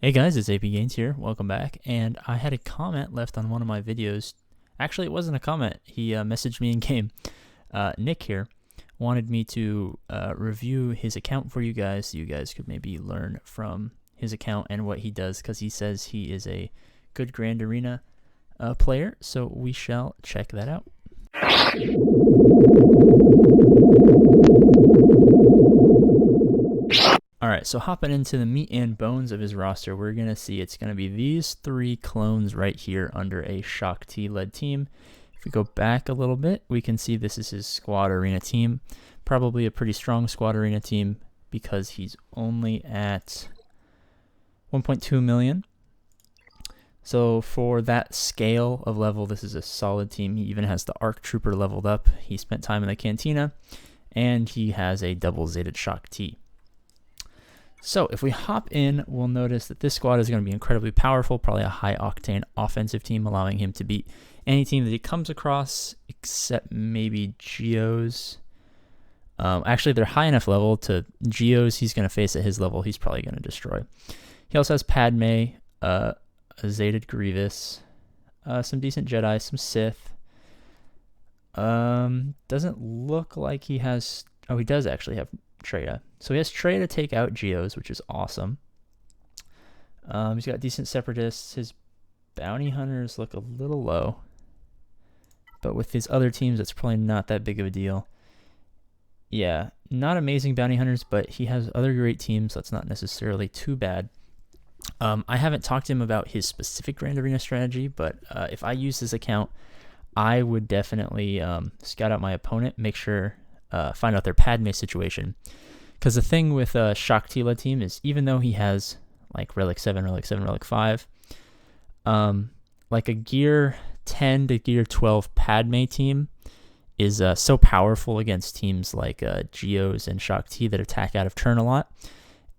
Hey guys, it's AP Gains here. Welcome back. And I had a comment left on one of my videos. Actually, it wasn't a comment. He messaged me in game. Nick here wanted me to review his account for you guys so you guys could maybe learn from his account and what he does, because he says he is a good Grand Arena player. So we shall check that out. Alright, so hopping into the meat and bones of his roster, we're going to see it's going to be these three clones right here under a Shaak Ti-led team. If we go back a little bit, we can see this is his squad arena team. Probably a pretty strong squad arena team because he's only at 1.2 million. So for that scale of level, this is a solid team. He even has the ARC Trooper leveled up. He spent time in the Cantina, and he has a double Zeted Shaak Ti. So if we hop in, we'll notice that this squad is going to be incredibly powerful, probably a high-octane offensive team, allowing him to beat any team that he comes across, except maybe Geos. Actually, they're high enough level to Geos he's going to face at his level. He's probably going to destroy. He also has Padme, a Zeted Grievous, some decent Jedi, some Sith. Doesn't look like he has... Oh, he does actually have Traya. So he has Traya to take out Geos, which is awesome. He's got decent Separatists. His Bounty Hunters look a little low. But with his other teams, that's probably not that big of a deal. Yeah, not amazing Bounty Hunters, but he has other great teams. So that's not necessarily too bad. I haven't talked to him about his specific Grand Arena strategy, but if I use his account, I would definitely scout out my opponent, make sure, find out their Padme situation. Because the thing with a Shaak Ti-led team is, even though he has like Relic 7, Relic 5, like a Gear 10 to Gear 12 Padme team is so powerful against teams like Geos and Shaak Ti that attack out of turn a lot,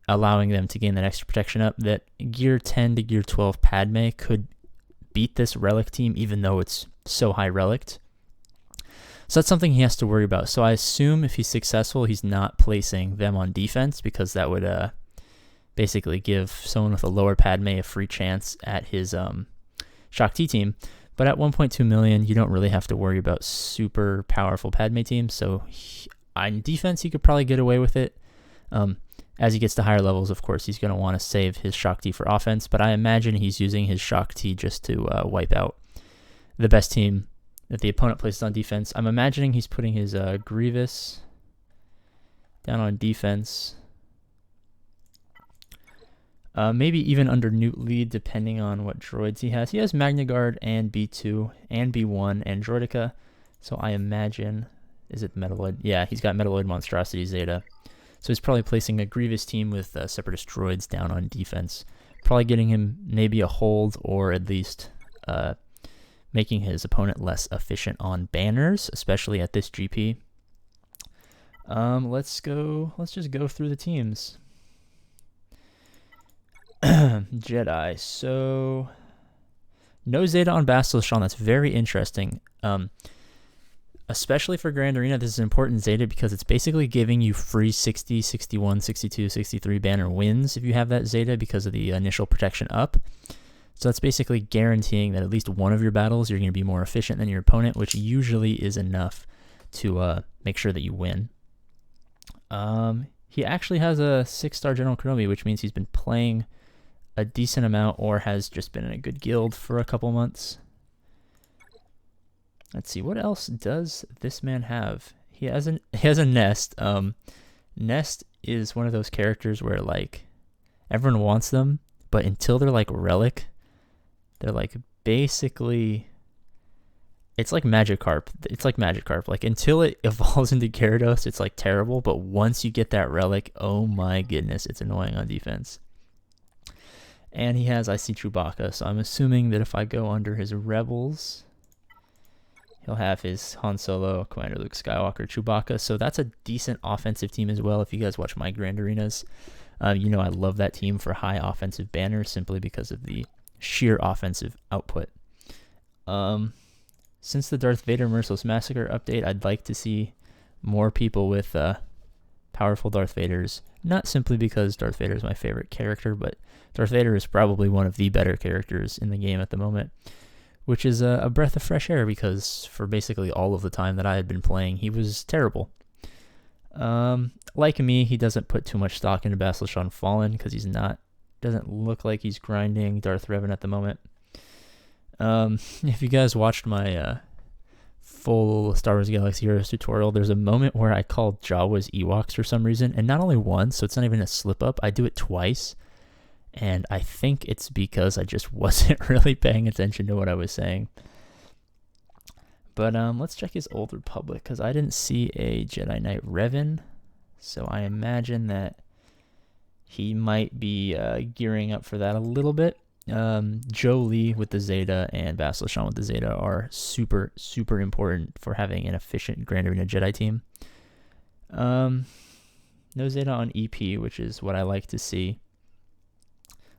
allowing them to gain that extra protection up, that Gear 10 to Gear 12 Padme could beat this Relic team even though it's so high Reliced. So that's something he has to worry about. So I assume if he's successful, he's not placing them on defense, because that would basically give someone with a lower Padme a free chance at his Shaak Ti team. But at 1.2 million, you don't really have to worry about super powerful Padme teams. So on defense, he could probably get away with it. As he gets to higher levels, of course, he's going to want to save his Shaak Ti for offense. But I imagine he's using his Shaak Ti just to wipe out the best team that the opponent places on defense. I'm imagining he's putting his Grievous down on defense. Maybe even under Newt Lead, depending on what droids he has. He has Magna Guard and B2 and B1 and Droideka. So I imagine, is it Metaloid? Yeah, he's got Metaloid Monstrosity Zeta. So he's probably placing a Grievous team with Separatist droids down on defense. Probably getting him maybe a hold, or at least making his opponent less efficient on banners, especially at this GP. Let's just go through the teams. Jedi. So no Zeta on Bastila Shan. That's very interesting. Especially for Grand Arena, this is important Zeta because it's basically giving you free 60, 61, 62, 63 banner wins if you have that Zeta because of the initial protection up. So that's basically guaranteeing that at least one of your battles you're going to be more efficient than your opponent, which usually is enough to make sure that you win. He actually has a 6-star General Kenobi, which means he's been playing a decent amount or has just been in a good guild for a couple months. Let's see, what else does this man have? He has a Nest. Nest is one of those characters where like everyone wants them, but until they're like Relic, they're like basically, it's like Magikarp. It's like Magikarp. Like until it evolves into Gyarados, it's like terrible. But once you get that Relic, oh my goodness, it's annoying on defense. And he has I see Chewbacca, so I'm assuming that if I go under his Rebels, he'll have his Han Solo, Commander Luke Skywalker, Chewbacca. So that's a decent offensive team as well. If you guys watch my Grand Arenas, you know I love that team for high offensive banners simply because of the sheer offensive output. Since the Darth Vader Merciless Massacre update, I'd like to see more people with powerful Darth Vaders. not simply because Darth Vader is my favorite character, but Darth Vader is probably one of the better characters in the game at the moment, which is a breath of fresh air because for basically all of the time that I had been playing, he was terrible. Like me, he doesn't put too much stock into Bastila Fallen because doesn't look like he's grinding Darth Revan at the moment. If you guys watched my full Star Wars Galaxy Heroes tutorial, there's a moment where I called Jawa's Ewoks for some reason, and not only once, so it's not even a slip up, I do it twice, and I think it's because I just wasn't really paying attention to what I was saying. But let's check his Old Republic, because I didn't see a Jedi Knight Revan, so I imagine that he might be gearing up for that a little bit. Joe Lee with the Zeta and Bastila with the Zeta are super, super important for having an efficient Grand Arena Jedi team. No Zeta on EP, which is what I like to see,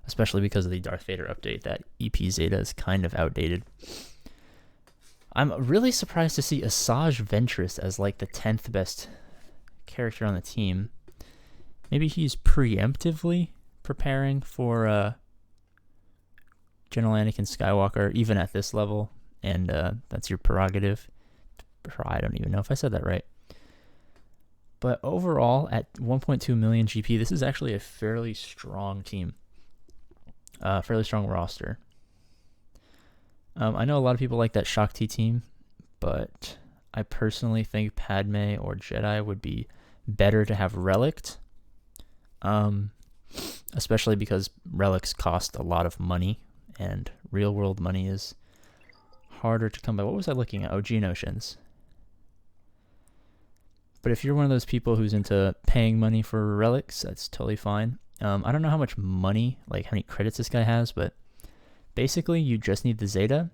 especially because of the Darth Vader update. That EP Zeta is kind of outdated. I'm really surprised to see Asajj Ventress as like the 10th best character on the team. Maybe he's preemptively preparing for General Anakin Skywalker, even at this level, and that's your prerogative. I don't even know if I said that right. But overall, at 1.2 million GP, this is actually a fairly strong team. Fairly strong roster. I know a lot of people like that Shaak Ti team, but I personally think Padme or Jedi would be better to have Relict, especially because relics cost a lot of money, and real world money is harder to come by. What was I looking at? Oh, Geonosians. But if you're one of those people who's into paying money for relics, that's totally fine. I don't know how much money, like how many credits this guy has, but basically you just need the Zeta,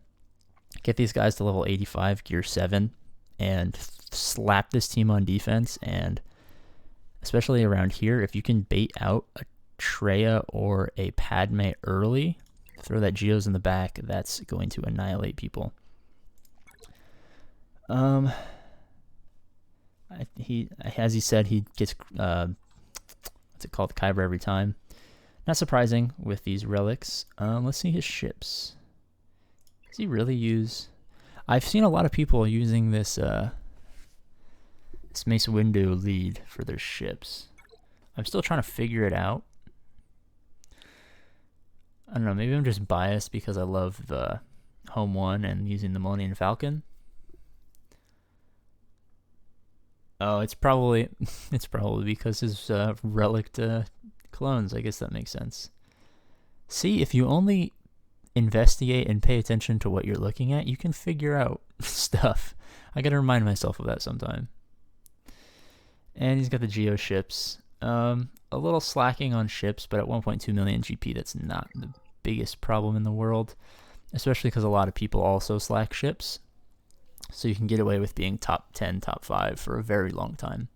get these guys to level 85, gear 7, and slap this team on defense. And especially around here, if you can bait out a Traya or a Padme early, throw that Geos in the back, that's going to annihilate people. As he said, he gets what's it called, Kyber every time. Not surprising with these relics. Let's see his ships. Does he really use? I've seen a lot of people using this this Mace Windu lead for their ships. I'm still trying to figure it out. I don't know, maybe I'm just biased because I love the Home One and using the Millennium Falcon. Oh, it's probably because his relic clones. I guess that makes sense. See, if you only investigate and pay attention to what you're looking at, you can figure out stuff. I gotta remind myself of that sometime. And he's got the Geo ships. A little slacking on ships, but at 1.2 million GP, that's not the biggest problem in the world, especially because a lot of people also slack ships. So you can get away with being top 10, top 5 for a very long time.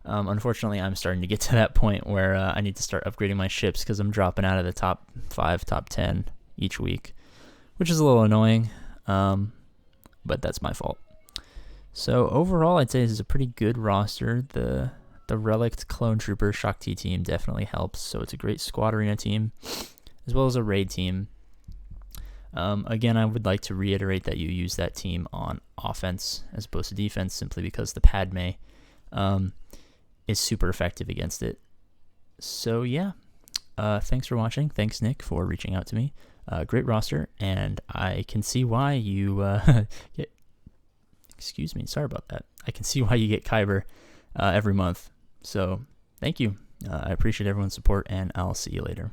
Unfortunately, I'm starting to get to that point where I need to start upgrading my ships because I'm dropping out of the top 5, top 10 each week, which is a little annoying, but that's my fault. So overall, I'd say this is a pretty good roster. The Relict Clone Trooper Shaak Ti team definitely helps. So it's a great squad arena team, as well as a raid team. Again, I would like to reiterate that you use that team on offense as opposed to defense, simply because the Padme is super effective against it. So yeah, thanks for watching. Thanks, Nick, for reaching out to me. Great roster, and I can see why you get... Excuse me, sorry about that. I can see why you get Kyber every month. So thank you. I appreciate everyone's support, and I'll see you later.